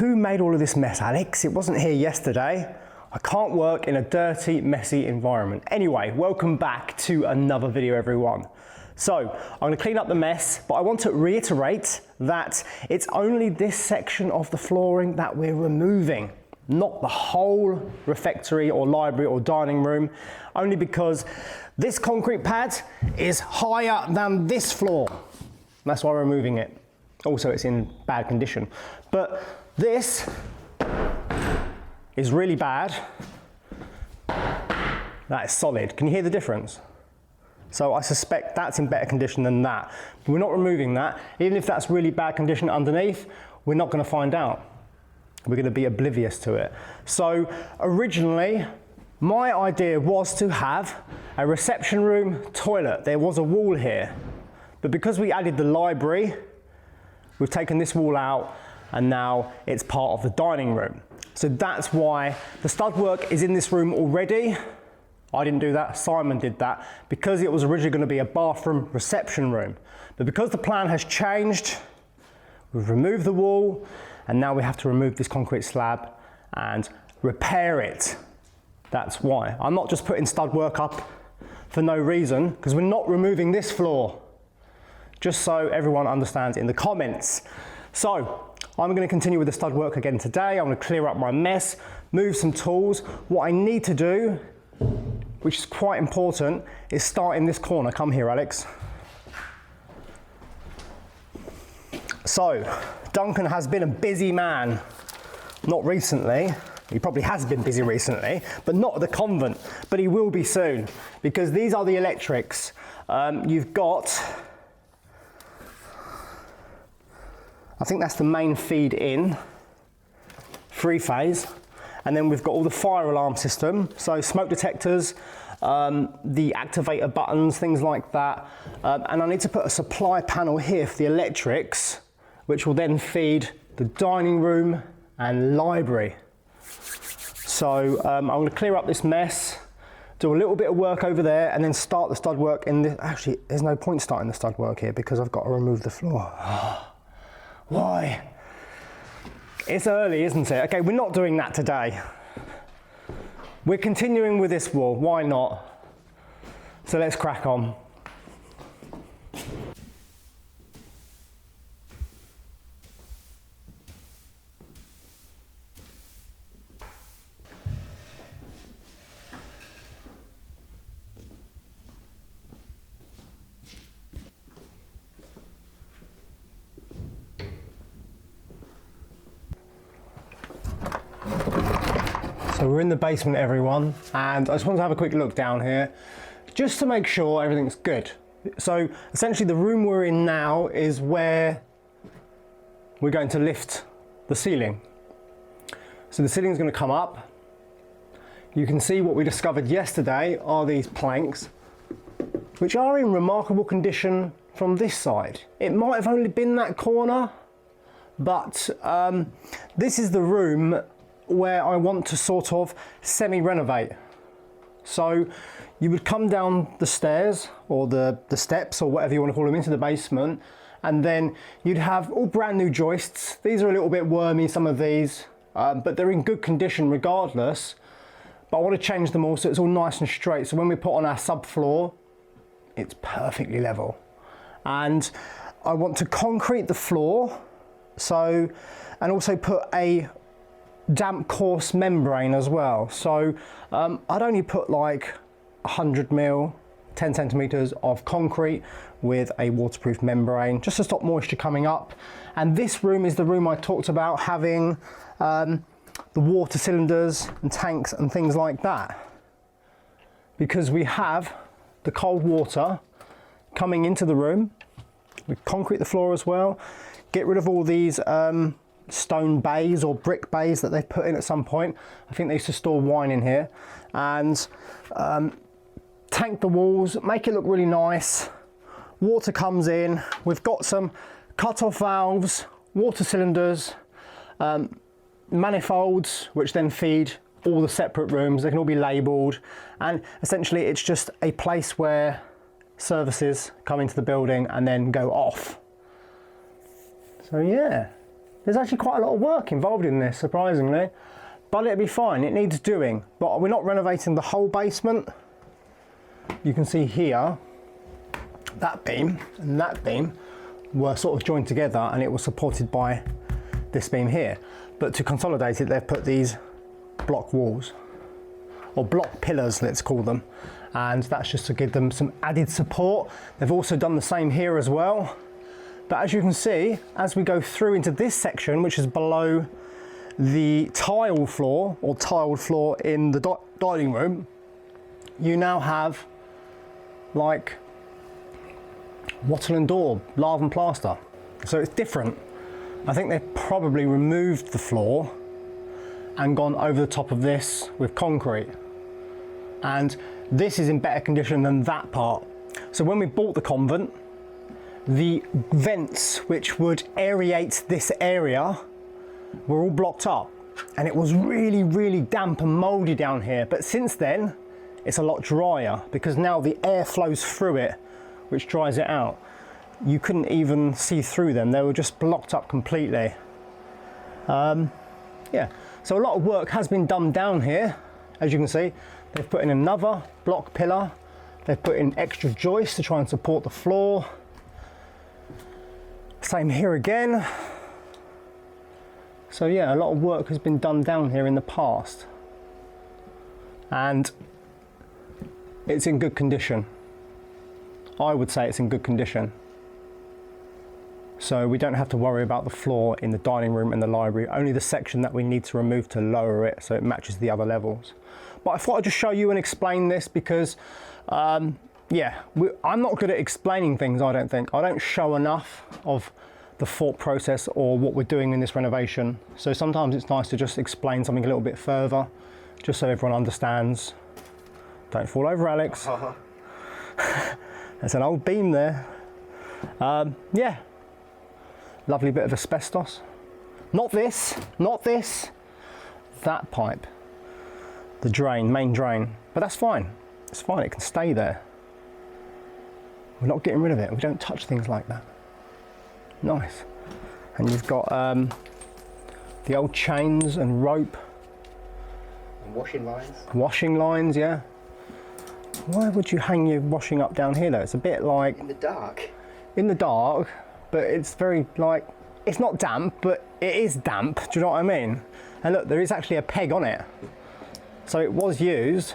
Who made all of this mess, Alex? It wasn't here yesterday. I can't work in a dirty, messy environment. Anyway, welcome back to another video, everyone. So, I'm going to clean up the mess, but I want to reiterate that it's only this section of the flooring that we're removing, not the whole refectory or library or dining room, only because this concrete pad is higher than this floor. That's why we're removing it. Also, it's in bad condition. But this is really bad. That is solid. Can you hear the difference? So I suspect that's in better condition than that. But we're not removing that. Even if that's really bad condition underneath, we're not going to find out. We're going to be oblivious to it. So originally, my idea was to have a reception room toilet. There was a wall here. But because we added the library, we've taken this wall out and now it's part of the dining room. So that's why the stud work is in this room already. I didn't do that, Simon did that, because it was originally going to be a bathroom reception room. But because the plan has changed, we've removed the wall and now we have to remove this concrete slab and repair it. That's why. I'm not just putting stud work up for no reason, because we're not removing this floor. Just so everyone understands in the comments. So, I'm going to continue with the stud work again today. I'm going to clear up my mess, move some tools. What I need to do, which is quite important, is start in this corner. Come here, Alex. So, Duncan has been a busy man. Not recently. He probably has been busy recently, but not at the convent. But he will be soon, because these are the electrics. You've got, I think that's the main feed in, 3-phase. And then we've got all the fire alarm system, so smoke detectors, the activator buttons, things like that. And I need to put a supply panel here for the electrics, which will then feed the dining room and library. So I'm going to clear up this mess, do a little bit of work over there, and then start the stud work in this. Actually, there's no point starting the stud work here because I've got to remove the floor. Why? It's early, isn't it? Okay, we're not doing that today. We're continuing with this wall. Why not? So let's crack on. So we're in the basement, everyone, and I just want to have a quick look down here just to make sure everything's good. So essentially the room we're in now is where we're going to lift the ceiling. So the ceiling is going to come up. You can see what we discovered yesterday are these planks, which are in remarkable condition from this side. It might have only been that corner, but this is the room where I want to sort of semi-renovate. So you would come down the stairs or the steps or whatever you want to call them into the basement, and then you'd have all brand new joists. These are a little bit wormy, some of these, but they're in good condition regardless. But I want to change them all so it's all nice and straight. So when we put on our subfloor, it's perfectly level. And I want to concrete the floor, and also put a damp coarse membrane as well. So I'd only put like 100 mil, 10 centimeters of concrete with a waterproof membrane just to stop moisture coming up. And this room is the room I talked about having the water cylinders and tanks and things like that, because we have the cold water coming into the room. We concrete the floor as well, get rid of all these stone bays or brick bays that they put in at some point. I think they used to store wine in here, and tank the walls, make it look really nice. Water comes in, we've got some cut-off valves, water cylinders, manifolds which then feed all the separate rooms. They can all be labelled, and essentially it's just a place where services come into the building and then go off. So yeah, there's actually quite a lot of work involved in this, surprisingly. But it'll be fine, it needs doing. But we're not renovating the whole basement. You can see here, that beam and that beam were sort of joined together and it was supported by this beam here. But to consolidate it, they've put these block walls, or block pillars, let's call them. And that's just to give them some added support. They've also done the same here as well. But as you can see, as we go through into this section, which is below the tile floor, or tiled floor in the dining room, you now have like wattle and daub, lath and plaster. So it's different. I think they've probably removed the floor and gone over the top of this with concrete. And this is in better condition than that part. So when we bought the convent, the vents which would aerate this area were all blocked up, and it was really, really damp and mouldy down here. But since then, it's a lot drier because now the air flows through it, which dries it out. You couldn't even see through them. They were just blocked up completely. Yeah, so a lot of work has been done down here. As you can see, they've put in another block pillar. They've put in extra joists to try and support the floor. Same here again. So yeah, a lot of work has been done down here in the past. And it's in good condition. I would say it's in good condition. So we don't have to worry about the floor in the dining room and the library, only the section that we need to remove to lower it so it matches the other levels. But I thought I'd just show you and explain this because, yeah, I'm not good at explaining things, I don't think. I don't show enough of the thought process or what we're doing in this renovation. So sometimes it's nice to just explain something a little bit further, just so everyone understands. Don't fall over, Alex. There's an old beam there. Yeah, lovely bit of asbestos. Not this, not this. That pipe, the drain, main drain. But that's fine, it's fine, it can stay there. We're not getting rid of it, we don't touch things like that. Nice. And you've got the old chains and rope. And washing lines. Washing lines, yeah. Why would you hang your washing up down here though? It's a bit like... In the dark. In the dark, but it's very like... It's not damp, but it is damp, do you know what I mean? And look, there is actually a peg on it. So it was used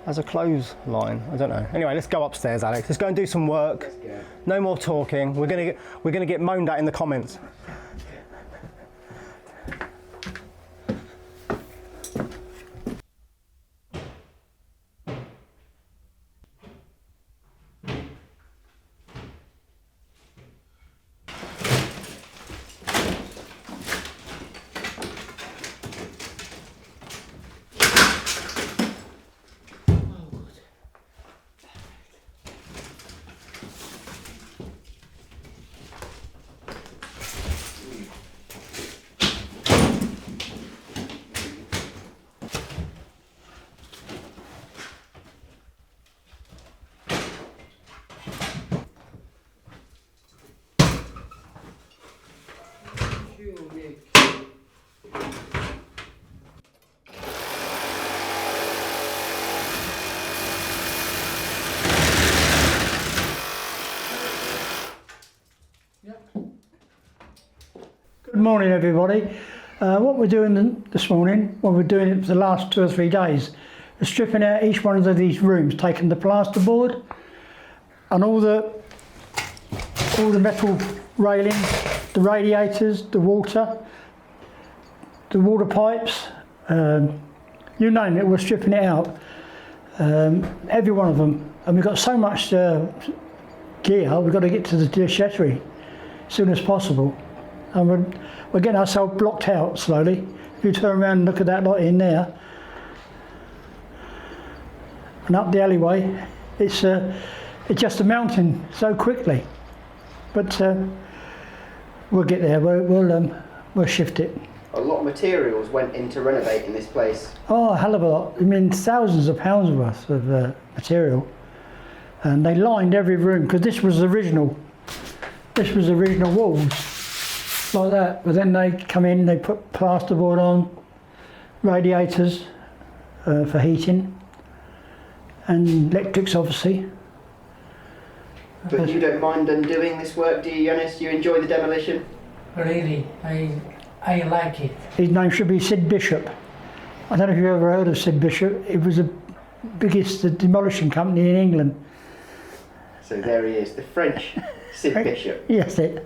as a clothesline. I don't know. Anyway, let's go upstairs, Alex. Let's go and do some work. Let's go. No more talking. We're gonna get moaned at in the comments. Good morning, everybody. What we're doing this morning, what we're doing it for the last 2 or 3 days, is stripping out each one of these rooms, taking the plasterboard and all the metal railings, the radiators, the water pipes, you name it, we're stripping it out. Every one of them. And we've got so much gear, we've got to get to the déchetterie as soon as possible. And we're getting ourselves blocked out slowly. If you turn around and look at that lot in there, and up the alleyway, it's just a mountain so quickly. But we'll get there. We'll shift it. A lot of materials went into renovating this place. Oh, a hell of a lot. I mean, thousands of pounds worth of material, and they lined every room because this was original. This was original walls. like that. But then they come in, they put plasterboard on, radiators for heating, and electrics obviously. But you don't mind undoing this work, do you, Jonas? You enjoy the demolition? Really, I like it. His name should be Sid Bishop. I don't know if you've ever heard of Sid Bishop. It was the biggest demolition company in England. So there he is, the French Sid Bishop. Yes, it.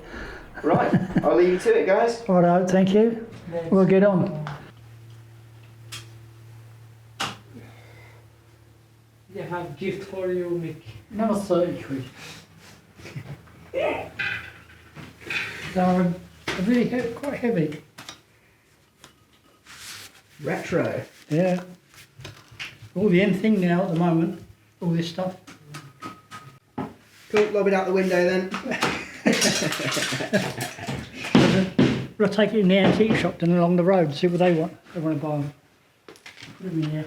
Right, I'll leave you to it, guys. All right, thank you. We'll get on. I have gift for you, Mick. Number 33. They're really quite heavy. Retro. Yeah. All the end thing now at the moment, all this stuff. Cool, lob it out the window then. We'll take it in the antique shop then along the road, see what they want. They want to buy them. Put them in here.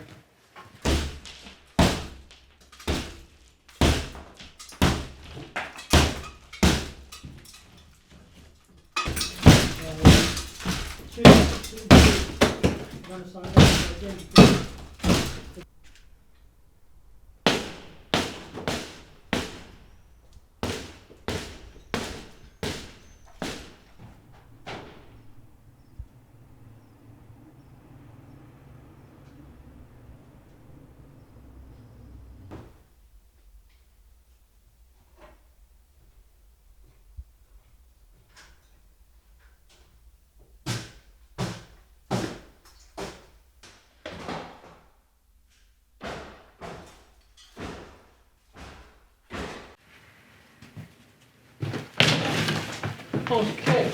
Okay.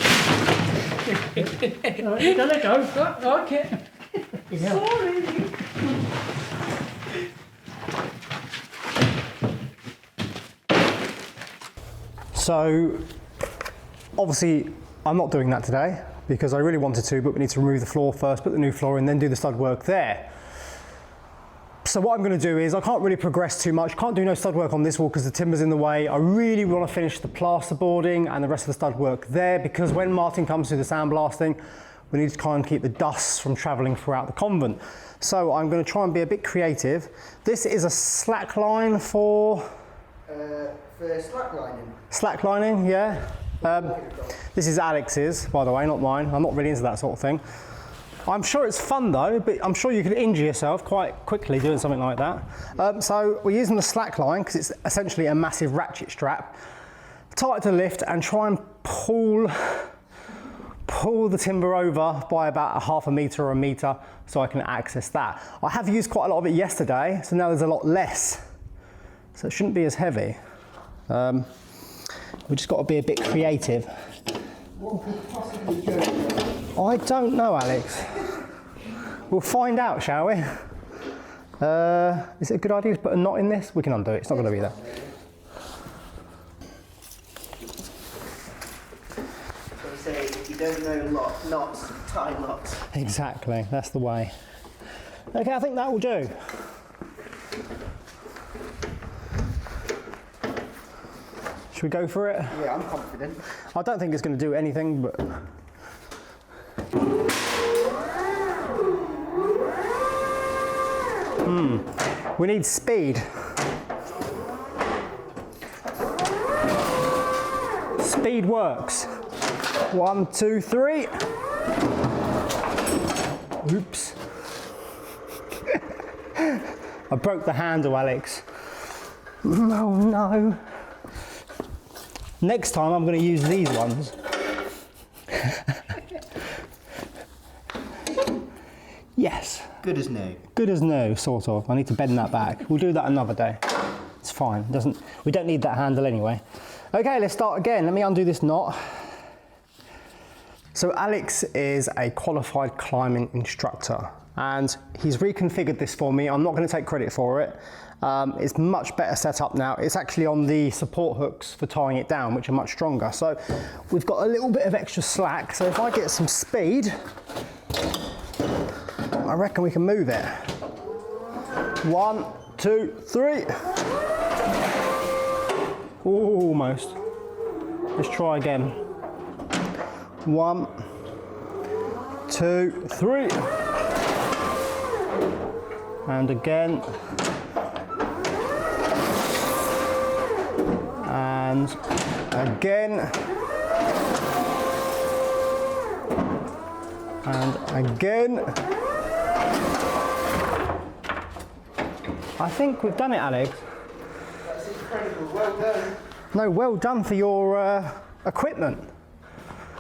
Let it go. Okay. Yeah. Sorry. So obviously I'm not doing that today because I really wanted to, but we need to remove the floor first, put the new floor in, then do the stud work there. So what I'm going to do is, I can't really progress too much, can't do no stud work on this wall because the timber's in the way. I really want to finish the plasterboarding and the rest of the stud work there, because when Martin comes to the sandblasting, we need to try and keep the dust from travelling throughout the convent. So I'm going to try and be a bit creative. This is a slack line for slacklining. Slacklining, yeah. This is Alex's, by the way, not mine. I'm not really into that sort of thing. I'm sure it's fun though, but I'm sure you could injure yourself quite quickly doing something like that. So we're using the slack line because it's essentially a massive ratchet strap. Tie it to the lift and try and pull the timber over by about a half a metre or a metre so I can access that. I have used quite a lot of it yesterday, so now there's a lot less. So it shouldn't be as heavy. We just got to be a bit creative. What could possibly go? I don't know, Alex. We'll find out, shall we? Is it a good idea to put a knot in this? We can undo it, it's not going to be there. So we say, if you don't know knots, tie knots. Exactly, that's the way. Okay, I think that will do. Should we go for it? Yeah, I'm confident. I don't think it's going to do anything, but... We need speed. Speed works. 1, 2, 3. Oops. I broke the handle, Alex. Oh no. Next time I'm going to use these ones. Yes. Good as new. Good as new, sort of. I need to bend that back. We'll do that another day. It's fine. We don't need that handle anyway. Okay, let's start again. Let me undo this knot. So Alex is a qualified climbing instructor and he's reconfigured this for me. I'm not going to take credit for it. It's much better set up now. It's actually on the support hooks for tying it down, which are much stronger. So we've got a little bit of extra slack. So if I get some speed, I reckon we can move it. 1, 2, 3. Ooh, almost. Let's try again. 1, 2, 3. And again. And again. And again. I think we've done it, Alex. That's incredible. Well done. No, well done for your equipment.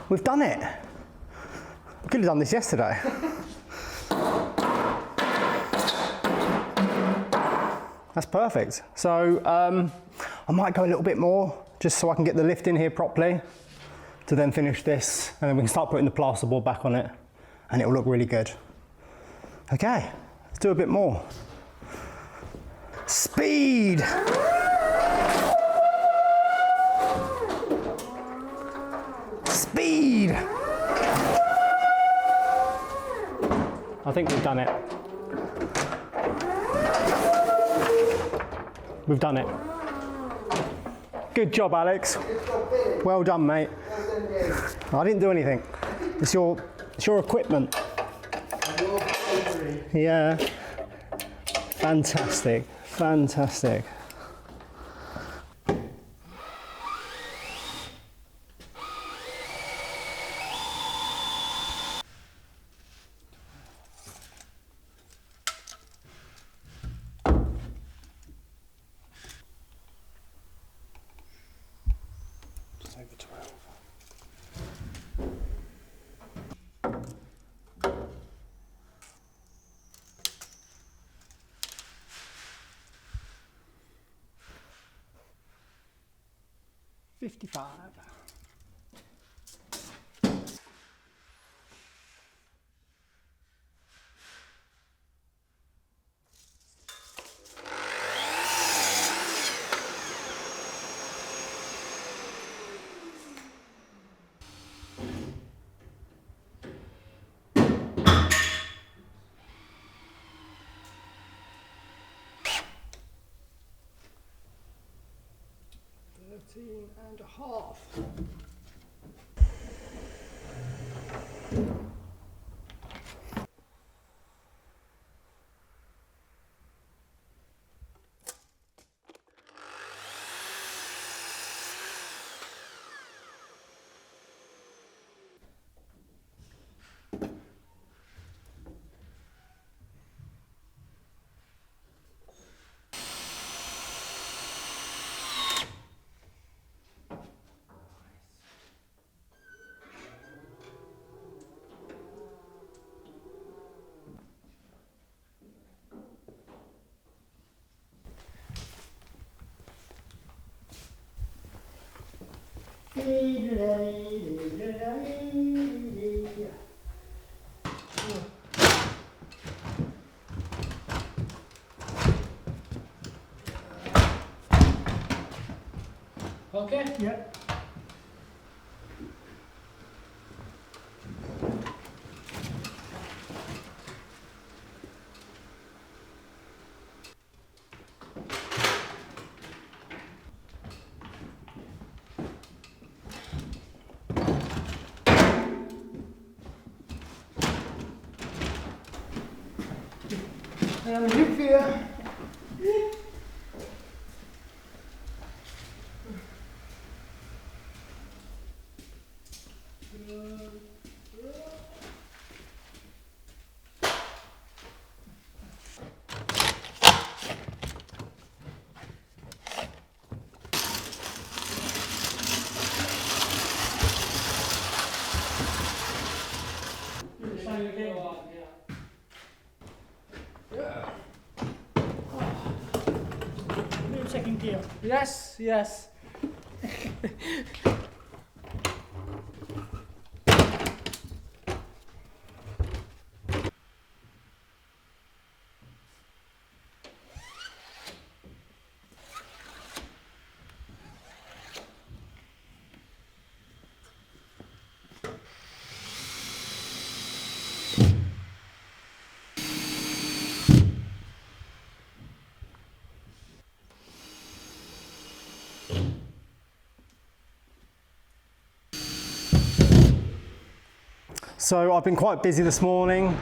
We've done it. We could have done this yesterday. That's perfect. So I might go a little bit more just so I can get the lift in here properly to then finish this, and then we can start putting the plasterboard back on it and it will look really good. Okay, let's do a bit more. Speed! Speed! I think we've done it. We've done it. Good job, Alex. Well done, mate. I didn't do anything. It's your equipment. Yeah. Fantastic. Fantastic. Just over 12. $55. And a half. Okay? Yeah. And lift here. Second gear. Yes, yes. So I've been quite busy this morning.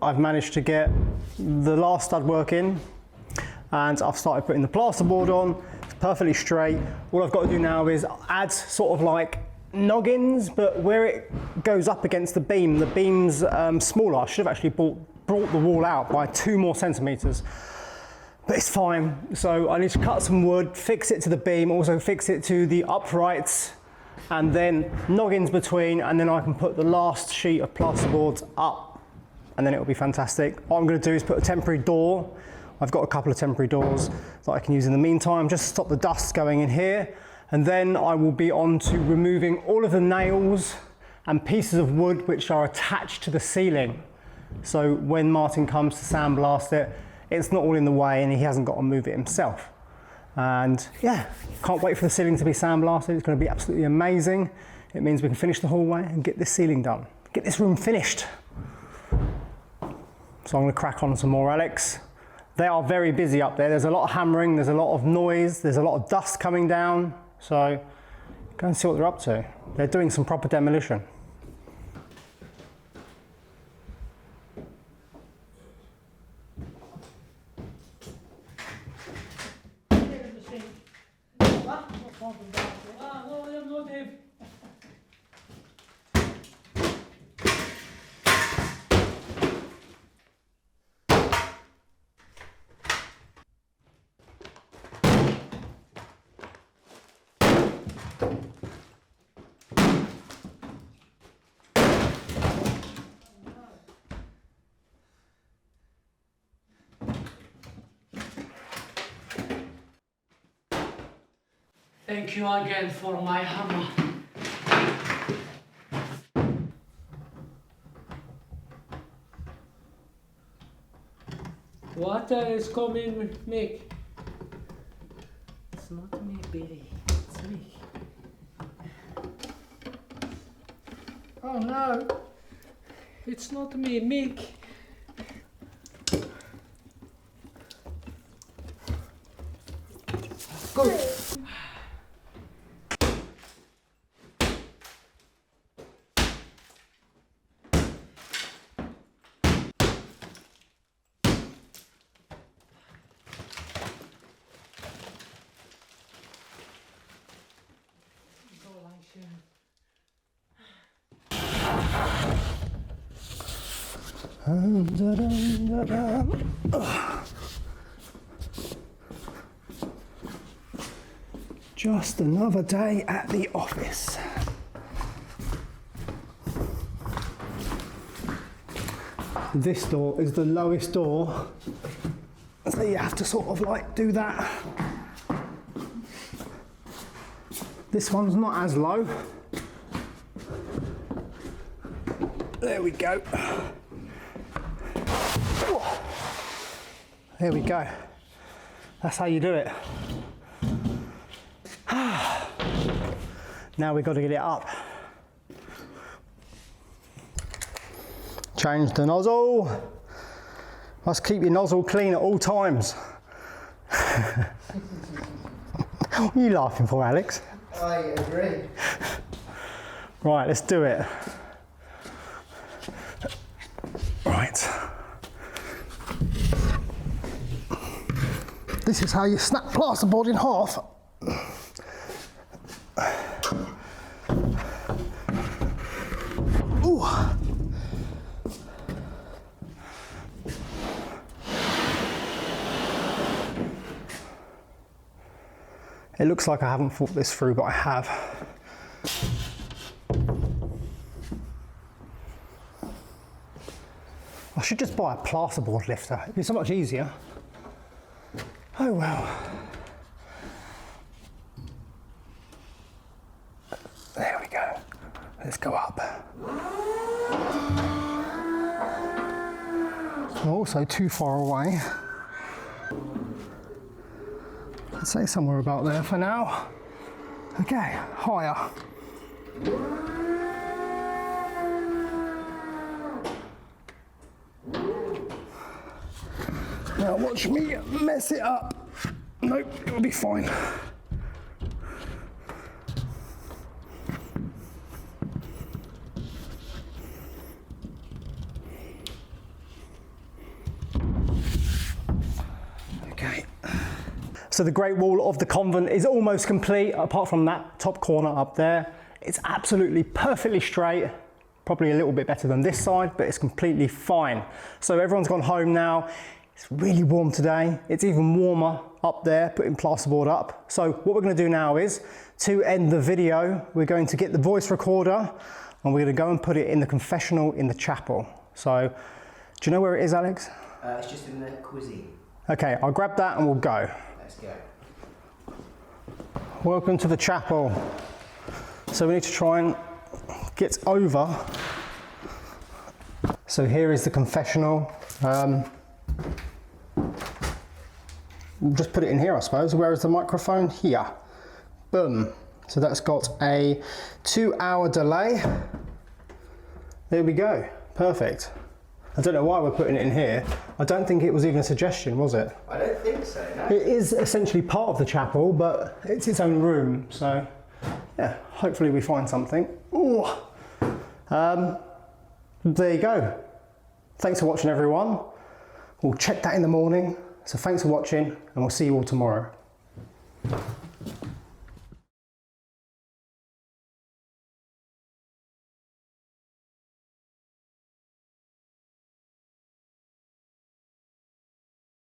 I've managed to get the last stud work in and I've started putting the plasterboard on. It's perfectly straight. All I've got to do now is add sort of like noggins, but where it goes up against the beam's smaller. I should have actually brought the wall out by 2 more centimetres, but it's fine. So I need to cut some wood, fix it to the beam, also fix it to the uprights, and then noggins between, and then I can put the last sheet of plasterboards up, and then it'll be fantastic. What I'm going to do is put a temporary door. I've got a couple of temporary doors that I can use in the meantime, just to stop the dust going in here. And then I will be on to removing all of the nails and pieces of wood which are attached to the ceiling. So when Martin comes to sandblast it, it's not all in the way and he hasn't got to move it himself. And yeah, can't wait for the ceiling to be sandblasted. It's going to be absolutely amazing. It means we can finish the hallway and get this ceiling done. Get this room finished. So I'm going to crack on some more, Alex. They are very busy up there. There's a lot of hammering, there's a lot of noise, there's a lot of dust coming down. So go and see what they're up to. They're doing some proper demolition. Thank you again for my hammer. What is coming, Mick? It's not me, Billy. It's me. Oh no! It's not me, Mick. Go! Just another day at the office. This door is the lowest door, so you have to sort of like do that. This one's not as low. There we go. There we go. That's how you do it. Now we've got to get it up. Change the nozzle. Must keep your nozzle clean at all times. What are you laughing for, Alex? I agree. Right, let's do it. Right. This is how you snap plasterboard in half. Ooh. It looks like I haven't thought this through, but I have. I should just buy a plasterboard lifter. It'd be so much easier. Oh well. There we go. Let's go up. I'm also too far away. I'd say somewhere about there for now. Okay, higher. Now watch me mess it up. Nope, it'll be fine. So the Great Wall of the convent is almost complete, apart from that top corner up there. It's absolutely perfectly straight, probably a little bit better than this side, but it's completely fine. So everyone's gone home now. It's really warm today. It's even warmer up there, putting plasterboard up. So what we're going to do now is, to end the video, we're going to get the voice recorder and we're going to go and put it in the confessional in the chapel. So, do you know where it is, Alex? It's just in the cuisine. Okay, I'll grab that and we'll go. Let's go. Welcome to the chapel. So we need to try and get over. So here is the confessional. We'll just put it in here, I suppose. Where is the microphone? Here. Boom. So that's got a 2-hour delay. There we go. Perfect. I don't know why we're putting it in here. I don't think it was even a suggestion, was it? I don't think so, no. It is essentially part of the chapel, but it's its own room. So yeah, hopefully we find something. Ooh. There you go. Thanks for watching, everyone. We'll check that in the morning. So thanks for watching, and we'll see you all tomorrow.